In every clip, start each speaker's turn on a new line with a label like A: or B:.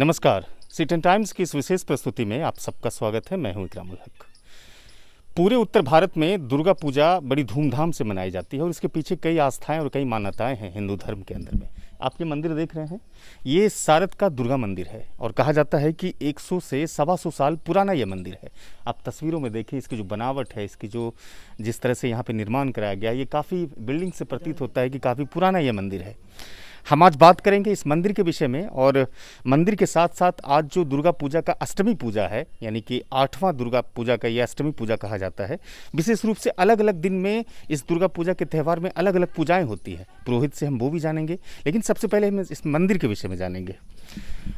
A: नमस्कार। City times की इस विशेष प्रस्तुति में आप सबका स्वागत है। मैं हूं इकरामुल हक। पूरे उत्तर भारत में दुर्गा पूजा बड़ी धूमधाम से मनाई जाती है और इसके पीछे कई आस्थाएं और कई मान्यताएं हैं हिंदू धर्म के अंदर में। आप ये मंदिर देख रहे हैं, ये सारथ का दुर्गा मंदिर है और कहा जाता है कि 100 से 125 साल पुराना ये मंदिर है। आप तस्वीरों में देखिए, इसकी जो बनावट है, इसकी जो जिस तरह से यहाँ पे निर्माण कराया गया, ये काफ़ी बिल्डिंग से प्रतीत होता है कि काफ़ी पुराना ये मंदिर है। हम आज बात करेंगे इस मंदिर के विषय में और मंदिर के साथ साथ आज जो दुर्गा पूजा का अष्टमी पूजा है, यानी कि 8वां दुर्गा पूजा का ये अष्टमी पूजा कहा जाता है। विशेष रूप से अलग अलग दिन में इस दुर्गा पूजा के त्यौहार में अलग अलग पूजाएं होती है। पुरोहित से हम वो भी जानेंगे, लेकिन सबसे पहले हम इस मंदिर के विषय में जानेंगे।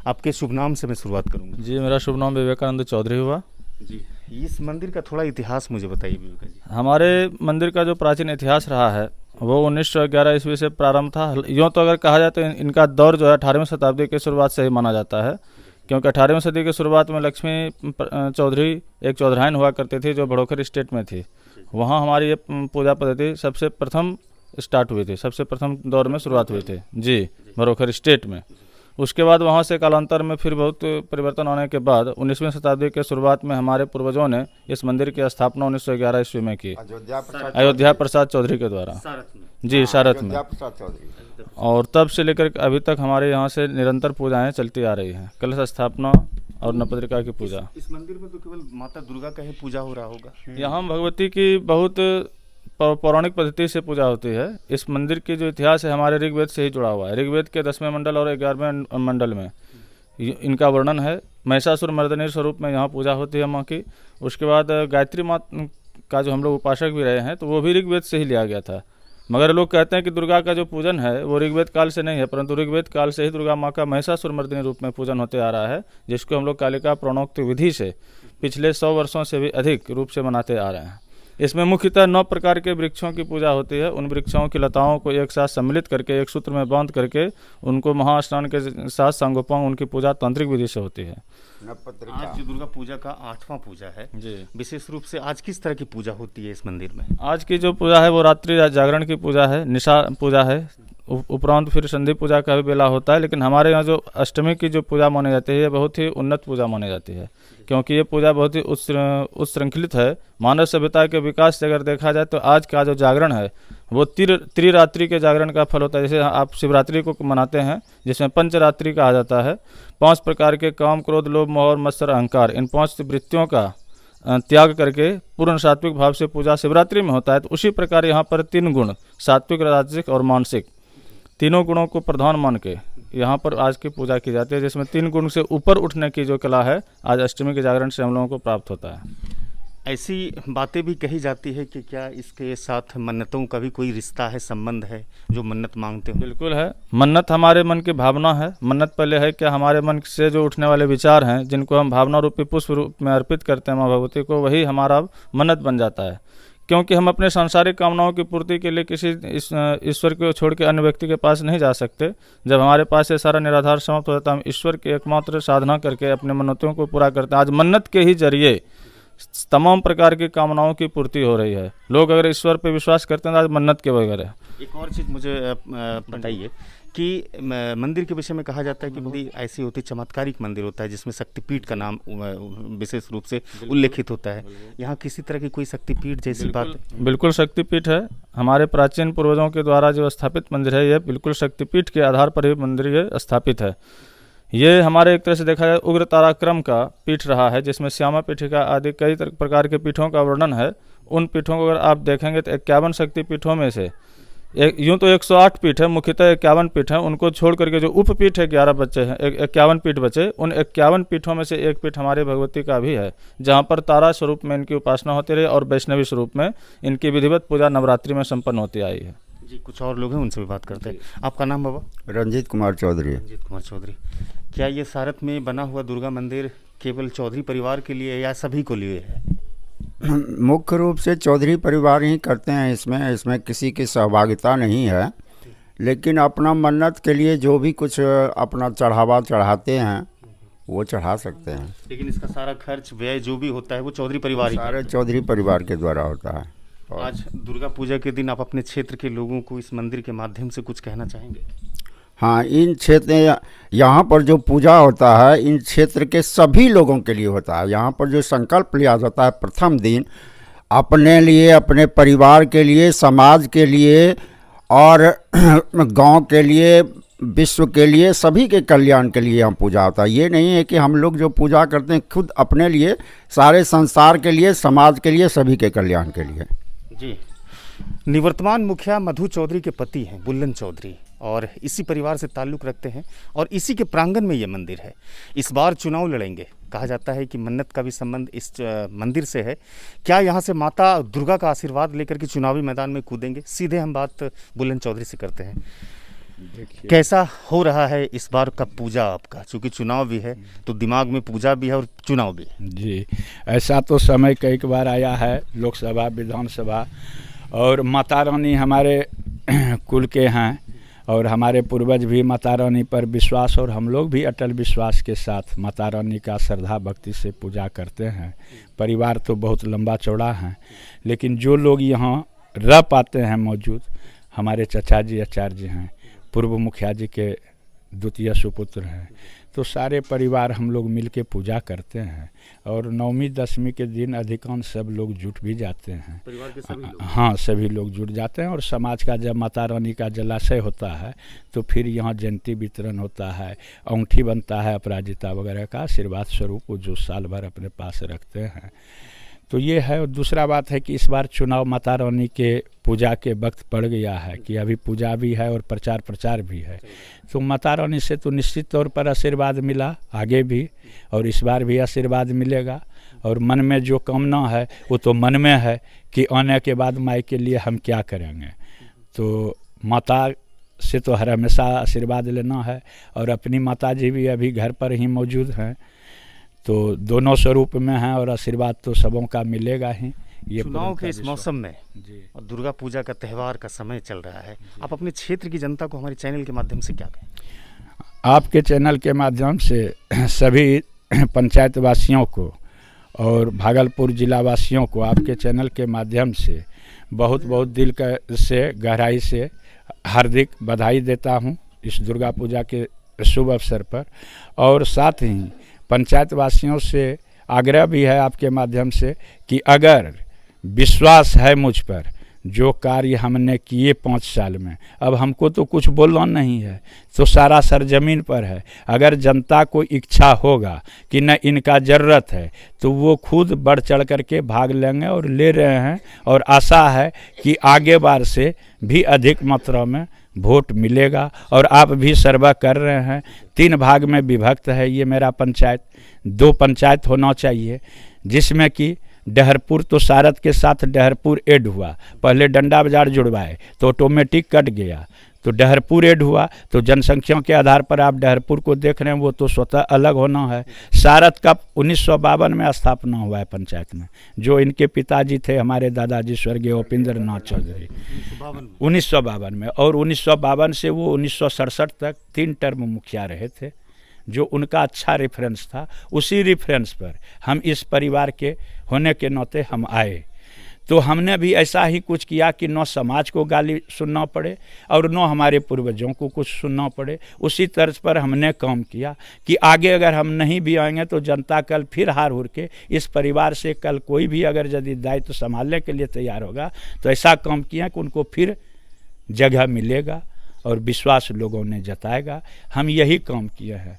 A: आपके शुभ नाम से मैं शुरुआत करूँगा।
B: जी, मेरा शुभ नाम विवेकानंद चौधरी हुआ।
A: जी, इस मंदिर का थोड़ा इतिहास मुझे बताइए विवेका जी।
B: हमारे मंदिर का जो प्राचीन इतिहास रहा है वो 1911 ईस्वी से प्रारंभ था। यूँ तो अगर कहा जाए तो इनका दौर जो है 18वीं शताब्दी के शुरुआत से ही माना जाता है, क्योंकि 18वीं सदी के शुरुआत में लक्ष्मी चौधरी एक चौधराइन हुआ करती थी जो भड़ोखर स्टेट में थी। वहाँ हमारी ये पूजा पद्धति सबसे प्रथम स्टार्ट हुई थी, सबसे प्रथम दौर में शुरुआत हुई थी जी, भड़ोखर स्टेट में। उसके बाद वहाँ से कालांतर में फिर बहुत परिवर्तन होने के बाद 19वीं शताब्दी के शुरुआत में हमारे पूर्वजों ने इस मंदिर की स्थापना 1911 ईस्वी में की, अयोध्या प्रसाद चौधरी के द्वारा। जी, सारथ में। और तब से लेकर अभी तक हमारे यहाँ से निरंतर पूजाएं चलती आ रही हैं। कलश स्थापना और नवपत्रिका की पूजा।
A: इस मंदिर में तो केवल माता दुर्गा का ही पूजा हो रहा होगा।
B: यहाँ भगवती की बहुत पौराणिक पद्धति से पूजा होती है। इस मंदिर की जो इतिहास है हमारे ऋग्वेद से ही जुड़ा हुआ है। ऋग्वेद के 10वें मंडल और 11वें मंडल में इनका वर्णन है। महिषासुर मर्दनी स्वरूप में यहाँ पूजा होती है माँ की। उसके बाद गायत्री माँ का जो हम लोग उपासक भी रहे हैं तो वो भी ऋग्वेद से ही लिया गया था। मगर लोग कहते हैं कि दुर्गा का जो पूजन है वो ऋग्वेद काल से नहीं है, परंतु ऋग्वेद काल से ही दुर्गा माँ का महिषासुर मर्दनी रूप में पूजन होते आ रहा है, जिसको हम लोग कालिका प्रणोक्त विधि से पिछले 100 वर्षों से भी अधिक रूप से मनाते आ रहे हैं। इसमें मुख्यतः 9 प्रकार के वृक्षों की पूजा होती है। उन वृक्षों की लताओं को एक साथ सम्मिलित करके एक सूत्र में बांध करके उनको महास्नान के साथ सांगोपांग उनकी पूजा तांत्रिक विधि से होती है।
A: आज जो दुर्गा पूजा का 8वां पूजा है जी, विशेष रूप से आज किस तरह की पूजा होती है इस मंदिर में?
B: आज की जो पूजा है वो रात्रि जागरण की पूजा है, निशा पूजा है। उपरांत फिर संधि पूजा का भी बेला होता है। लेकिन हमारे यहाँ जो अष्टमी की जो पूजा मानी जाती है ये बहुत ही उन्नत पूजा मानी जाती है, क्योंकि ये पूजा बहुत ही उत्श्रृंखलित है। मानव सभ्यता के विकास से अगर देखा जाए तो आज का जो जागरण है वो त्रिरात्रि के जागरण का फल होता है। जैसे आप शिवरात्रि को मनाते हैं जिसमें पंचरात्रि कहा जाता है। 5 प्रकार के काम, क्रोध, लोभ, मोह और मत्सर, अहंकार, इन 5 वृत्तियों का त्याग करके पूर्ण सात्विक भाव से पूजा शिवरात्रि में होता है। तो उसी प्रकार यहाँ पर 3 गुण, सात्विक, राजसिक और मानसिक, तीनों गुणों को प्रधान मान के यहाँ पर आज की पूजा की जाती है, जिसमें 3 गुण से ऊपर उठने की जो कला है आज अष्टमी के जागरण से हम लोगों को प्राप्त होता है।
A: ऐसी बातें भी कही जाती है कि क्या इसके साथ मन्नतों का भी कोई रिश्ता है, संबंध है, जो मन्नत मांगते हो?
B: बिल्कुल है। मन्नत हमारे मन की भावना है। मन्नत पहले है क्या, हमारे मन से जो उठने वाले विचार हैं जिनको हम भावना रूपी पुष्प रूप में अर्पित करते हैं माँ भगवती को, वही हमारा मन्नत बन जाता है। क्योंकि हम अपने सांसारिक कामनाओं की पूर्ति के लिए किसी ईश्वर को छोड़ के अन्य व्यक्ति के पास नहीं जा सकते। जब हमारे पास ये सारा निराधार समाप्त हो जाता है, हम ईश्वर की एकमात्र साधना करके अपने मन्नतों को पूरा करते हैं। आज मन्नत के ही जरिए तमाम प्रकार की कामनाओं की पूर्ति हो रही है। लोग अगर ईश्वर पे विश्वास करते हैं तो आज मन्नत के बगैर है।
A: एक और चीज़ मुझे बताइए कि मंदिर के विषय में कहा जाता है कि मंदिर ऐसी होती, चमत्कारिक मंदिर होता है जिसमें शक्तिपीठ का नाम विशेष रूप से उल्लेखित होता है। यहाँ किसी तरह की कोई शक्तिपीठ जैसी बात?
B: बिल्कुल शक्तिपीठ है। हमारे प्राचीन पूर्वजों के द्वारा जो स्थापित मंदिर है ये बिल्कुल शक्तिपीठ के आधार पर ही मंदिर ये स्थापित है। ये हमारे एक तरह से देखा जाए उग्र ताराक्रम का पीठ रहा है, जिसमें श्यामा पीठिका आदि कई प्रकार के पीठों का वर्णन है। उन पीठों को अगर आप देखेंगे तो 51 शक्ति पीठों में से यूँ तो 108 पीठ है, मुख्यतः 51 पीठ है। उनको छोड़ करके जो उपपीठ है 11 बच्चे हैं, 51 पीठ बचे। उन 51 पीठों में से एक पीठ हमारी भगवती का भी है, जहाँ पर तारा स्वरूप में इनकी उपासना होती रही और वैष्णवी स्वरूप में इनकी विधिवत पूजा नवरात्रि में संपन्न होती आई है।
A: जी, कुछ और लोग हैं उनसे भी बात करते हैं। आपका नाम बाबा?
C: रंजीत कुमार चौधरी।
A: रंजीत कुमार चौधरी। क्या ये सारथ में बना हुआ दुर्गा मंदिर केवल चौधरी परिवार के लिए या सभी को लिए है?
C: मुख्य रूप से चौधरी परिवार ही करते हैं। इसमें किसी की सहभागिता नहीं है, लेकिन अपना मन्नत के लिए जो भी कुछ अपना चढ़ावा चढ़ाते हैं वो चढ़ा सकते हैं।
A: लेकिन इसका सारा खर्च व्यय जो भी होता है वो चौधरी परिवार ही
C: सारे चौधरी परिवार के द्वारा होता है।
A: आज दुर्गा पूजा के दिन आप अपने क्षेत्र के लोगों को इस मंदिर के माध्यम से कुछ कहना चाहेंगे?
C: हाँ, इन क्षेत्र यहाँ पर जो पूजा होता है इन क्षेत्र के सभी लोगों के लिए होता है। यहाँ पर जो संकल्प लिया जाता है प्रथम दिन अपने लिए, अपने परिवार के लिए, समाज के लिए और गांव के लिए, विश्व के लिए, सभी के कल्याण के लिए यहाँ पूजा होता है। ये नहीं है कि हम लोग जो पूजा करते हैं खुद अपने लिए, सारे संसार के लिए, समाज के लिए, सभी के कल्याण के लिए।
A: जी, निवर्तमान मुखिया मधु चौधरी के पति हैं बुल्लन चौधरी और इसी परिवार से ताल्लुक़ रखते हैं और इसी के प्रांगण में ये मंदिर है। इस बार चुनाव लड़ेंगे। कहा जाता है कि मन्नत का भी संबंध इस मंदिर से है। क्या यहाँ से माता दुर्गा का आशीर्वाद लेकर के चुनावी मैदान में कूदेंगे? सीधे हम बात बुल्लन चौधरी से करते हैं। कैसा हो रहा है इस बार का पूजा आपका? चूँकि चुनाव भी है तो दिमाग में पूजा भी है और चुनाव भी है।
D: जी, ऐसा तो समय कई बार आया है, लोकसभा, विधानसभा, और माता रानी हमारे कुल के हैं और हमारे पूर्वज भी माता रानी पर विश्वास और हम लोग भी अटल विश्वास के साथ माता रानी का श्रद्धा भक्ति से पूजा करते हैं। परिवार तो बहुत लंबा चौड़ा है, लेकिन जो लोग यहाँ रह पाते हैं मौजूद, हमारे चचा जी आचार्य जी हैं, पूर्व मुखिया जी के द्वितीय सुपुत्र हैं, तो सारे परिवार हम लोग मिल के पूजा करते हैं। और नवमी दशमी के दिन अधिकांश सब लोग जुट भी जाते हैं,
A: परिवार के सभी लोग।
D: हाँ, सभी लोग जुट जाते हैं। और समाज का जब माता रानी का जलाशय होता है तो फिर यहाँ जयंती वितरण होता है, अंगूठी बनता है अपराजिता वगैरह का आशीर्वाद स्वरूप, वो जो साल भर अपने पास रखते हैं। तो ये है। और दूसरा बात है कि इस बार चुनाव माता रानी के पूजा के वक्त पड़ गया है कि अभी पूजा भी है और प्रचार भी है, तो माता रानी से तो निश्चित तौर पर आशीर्वाद मिला आगे भी और इस बार भी आशीर्वाद मिलेगा। और मन में जो कामना है वो तो मन में है कि आने के बाद माई के लिए हम क्या करेंगे। तो माता से तो हर हमेशा आशीर्वाद लेना है और अपनी माता जी भी अभी घर पर ही मौजूद हैं, तो दोनों स्वरूप में हैं और आशीर्वाद तो सबों का मिलेगा ही। ये
A: चुनाव के इस मौसम में
D: जी,
A: और दुर्गा पूजा का त्यौहार का समय चल रहा है, आप अपने क्षेत्र की जनता को हमारे चैनल के माध्यम से क्या कहें?
D: आपके चैनल के माध्यम से सभी पंचायत वासियों को और भागलपुर जिला वासियों को आपके चैनल के माध्यम से बहुत बहुत दिल से गहराई से हार्दिक बधाई देता हूं इस दुर्गा पूजा के शुभ अवसर पर। और साथ ही पंचायत वासियों से आग्रह भी है आपके माध्यम से कि अगर विश्वास है मुझ पर, जो कार्य हमने किए 5 साल में, अब हमको तो कुछ बोलना नहीं है, तो सारा सरजमीन पर है। अगर जनता को इच्छा होगा कि न इनका ज़रूरत है तो वो खुद बढ़ चढ़ करके भाग लेंगे और ले रहे हैं। और आशा है कि आगे बार से भी अधिक मात्रा में वोट मिलेगा। और आप भी सर्वे कर रहे हैं, 3 भाग में विभक्त है ये मेरा पंचायत, 2 पंचायत होना चाहिए, जिसमें कि डहरपुर तो सारत के साथ डहरपुर ऐड हुआ। पहले डंडा बाजार जुड़वाए तो ऑटोमेटिक कट गया, तो डहरपुर ऐड हुआ। तो जनसंख्या के आधार पर आप डहरपुर को देख रहे हैं, वो तो स्वतः अलग होना है। सारत का 1952 में स्थापना हुआ है पंचायत में, जो इनके पिताजी थे हमारे दादाजी स्वर्गीय उपेंद्र नाथ चौधरी, 1952 में। और 1952 से वो 1967 तक 3 टर्म मुखिया रहे थे, जो उनका अच्छा रेफरेंस था। उसी रेफरेंस पर हम इस परिवार के होने के नाते हम आए, तो हमने भी ऐसा ही कुछ किया कि न समाज को गाली सुनना पड़े और न हमारे पूर्वजों को कुछ सुनना पड़े। उसी तर्ज पर हमने काम किया कि आगे अगर हम नहीं भी आएंगे तो जनता कल फिर हार हुर के इस परिवार से कल कोई भी अगर यदि दायित्व संभालने के लिए तैयार होगा तो ऐसा काम किया कि उनको फिर जगह मिलेगा और विश्वास लोगों ने जताएगा। हम यही काम किए हैं।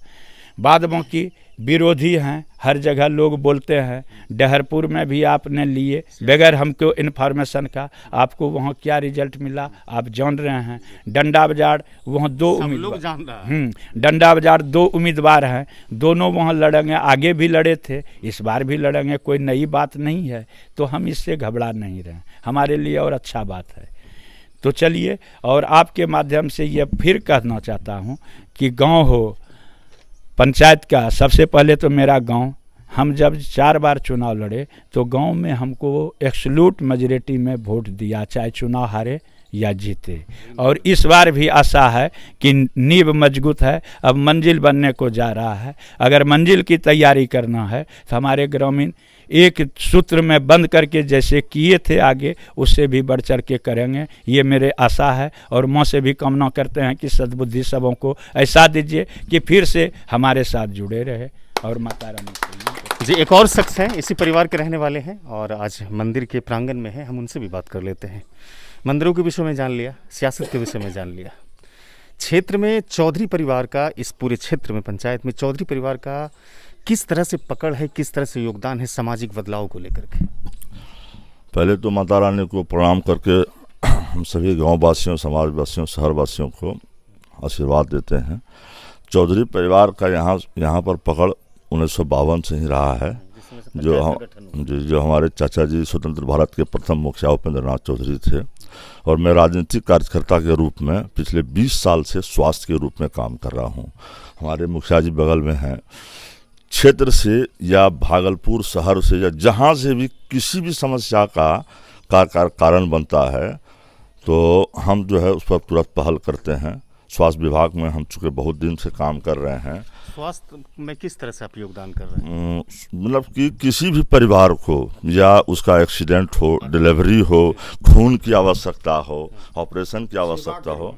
D: बाद बाकी विरोधी हैं, हर जगह लोग बोलते हैं। डहरपुर में भी आपने लिए बगैर हमको इन्फॉर्मेशन का, आपको वहाँ क्या रिजल्ट मिला आप जान रहे हैं। डंडा बाजार वहाँ 2 उम्मीदवार, डंडा बाजार 2 उम्मीदवार हैं, दोनों वहाँ लड़ेंगे, आगे भी लड़े थे, इस बार भी लड़ेंगे, कोई नई बात नहीं है। तो हम इससे घबरा नहीं रहे, हमारे लिए और अच्छा बात है। तो चलिए, और आपके माध्यम से ये फिर कहना चाहता हूँ कि गांव हो पंचायत का, सबसे पहले तो मेरा गांव, हम जब 4 बार चुनाव लड़े तो गांव में हमको एब्सोल्यूट मेजॉरिटी में वोट दिया, चाहे चुनाव हारे या जीते। और इस बार भी आशा है कि नींव मजबूत है, अब मंजिल बनने को जा रहा है। अगर मंजिल की तैयारी करना है तो हमारे ग्रामीण एक सूत्र में बंद करके जैसे किए थे आगे, उससे भी बढ़ चढ़ के करेंगे, ये मेरे आशा है। और माँ से भी कामना करते हैं कि सद्बुद्धि सबों को ऐसा दीजिए कि फिर से हमारे साथ जुड़े रहे। और माता रानी
A: जी, एक और शख्स हैं, इसी परिवार के रहने वाले हैं और आज मंदिर के प्रांगण में हैं, हम उनसे भी बात कर लेते हैं। मंदिरों के विषय में जान लिया, सियासत के विषय में जान लिया। क्षेत्र में चौधरी परिवार का, इस पूरे क्षेत्र में पंचायत में चौधरी परिवार का किस तरह से पकड़ है, किस तरह से योगदान है सामाजिक बदलाव को लेकर के?
E: पहले तो माता रानी को प्रणाम करके हम सभी गाँव वासियों, समाज वासियों, शहर वासियों को आशीर्वाद देते हैं। चौधरी परिवार का यहाँ पर पकड़ 1952 से ही रहा है। जो हमारे चाचा जी स्वतंत्र भारत के प्रथम मुखिया उपेंद्र नाथ चौधरी थे, और मैं राजनीतिक कार्यकर्ता के रूप में पिछले 20 साल से स्वास्थ्य के रूप में काम कर रहा हूँ। हमारे मुखिया जी बगल में हैं। क्षेत्र से या भागलपुर शहर से या जहाँ से भी किसी भी समस्या का कारण बनता है तो हम जो है उस पर तुरंत पहल करते हैं। स्वास्थ्य विभाग में हम चूँकि बहुत दिन से काम कर रहे हैं।
A: स्वास्थ्य में किस तरह से आप योगदान कर रहे हैं?
E: मतलब कि किसी भी परिवार को या उसका एक्सीडेंट हो, डिलीवरी हो, खून की आवश्यकता हो, ऑपरेशन की आवश्यकता हो,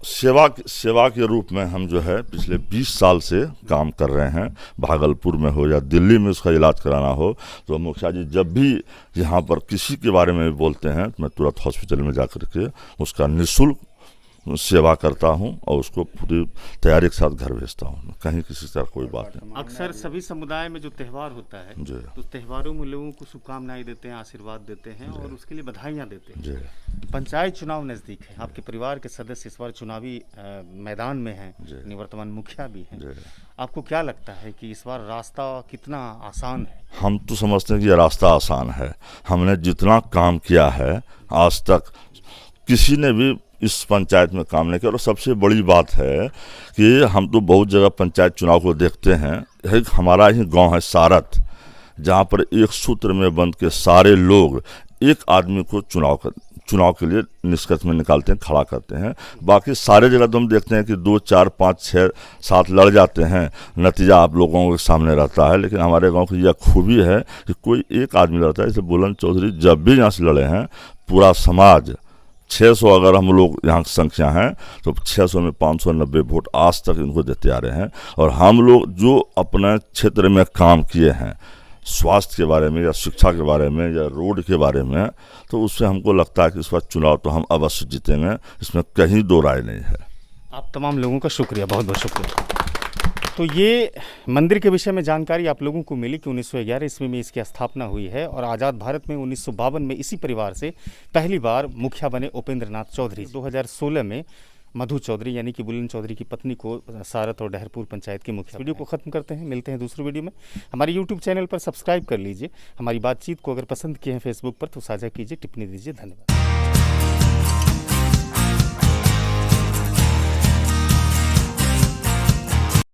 E: सेवा के रूप में हम जो है पिछले 20 साल से काम कर रहे हैं। भागलपुर में हो या दिल्ली में उसका इलाज कराना हो तो मुखिया जी जब भी यहाँ पर किसी के बारे में बोलते हैं तो मैं तुरंत हॉस्पिटल में जा कर के उसका निःशुल्क सेवा करता हूं और उसको पूरी तैयारी के साथ घर भेजता हूं। कहीं किसी तरह कोई बात नहीं।
A: अक्सर सभी समुदाय में जो त्यौहार होता है तो त्योहारों में लोगों को शुभकामनाएं देते हैं, आशीर्वाद देते हैं और उसके लिए बधाइयां देते हैं। पंचायत चुनाव नज़दीक है, आपके परिवार के सदस्य इस बार चुनावी मैदान में हैं, निवर्तमान मुखिया भी हैं। आपको क्या लगता है कि इस बार रास्ता कितना आसान है?
E: हम तो समझते हैं कि यह रास्ता आसान है। हमने जितना काम किया है आज तक किसी ने भी इस पंचायत में काम नहीं किया। और सबसे बड़ी बात है कि हम तो बहुत जगह पंचायत चुनाव को देखते हैं। एक हमारा ही गांव है सारथ, जहां पर एक सूत्र में बंद के सारे लोग एक आदमी को चुनाव के लिए निष्कर्ष में निकालते हैं, खड़ा करते हैं। बाकी सारे जगह तो हम देखते हैं कि 2, 4, 5, 6, 7 लड़ जाते हैं, नतीजा आप लोगों के सामने रहता है। लेकिन हमारे गांव की यह खूबी है कि कोई एक आदमी लड़ता है। जैसे बुलंद चौधरी जब भी यहाँ से लड़े हैं, पूरा समाज 600 अगर हम लोग यहाँ की संख्या हैं तो 600 में 590 वोट आज तक इनको देते आ रहे हैं। और हम लोग जो अपने क्षेत्र में काम किए हैं, स्वास्थ्य के बारे में या शिक्षा के बारे में या रोड के बारे में, तो उससे हमको लगता है कि इस बार चुनाव तो हम अवश्य जीतेंगे, इसमें कहीं दो राय नहीं है।
A: आप तमाम लोगों का शुक्रिया, बहुत बहुत शुक्रिया। तो ये मंदिर के विषय में जानकारी आप लोगों को मिली कि 1911 ईस्वी में इसकी स्थापना हुई है और आज़ाद भारत में 1952 में इसी परिवार से पहली बार मुखिया बने उपेंद्र नाथ चौधरी। 2016 में मधु चौधरी यानी कि बुलंद चौधरी की पत्नी को सारथ और डहरपुर पंचायत के मुखिया। वीडियो को ख़त्म करते हैं, मिलते हैं दूसरी वीडियो में। हमारे यूट्यूब चैनल पर सब्सक्राइब कर लीजिए। हमारी बातचीत को अगर पसंद किए हैं फेसबुक पर तो साझा कीजिए, टिप्पणी दीजिए। धन्यवाद।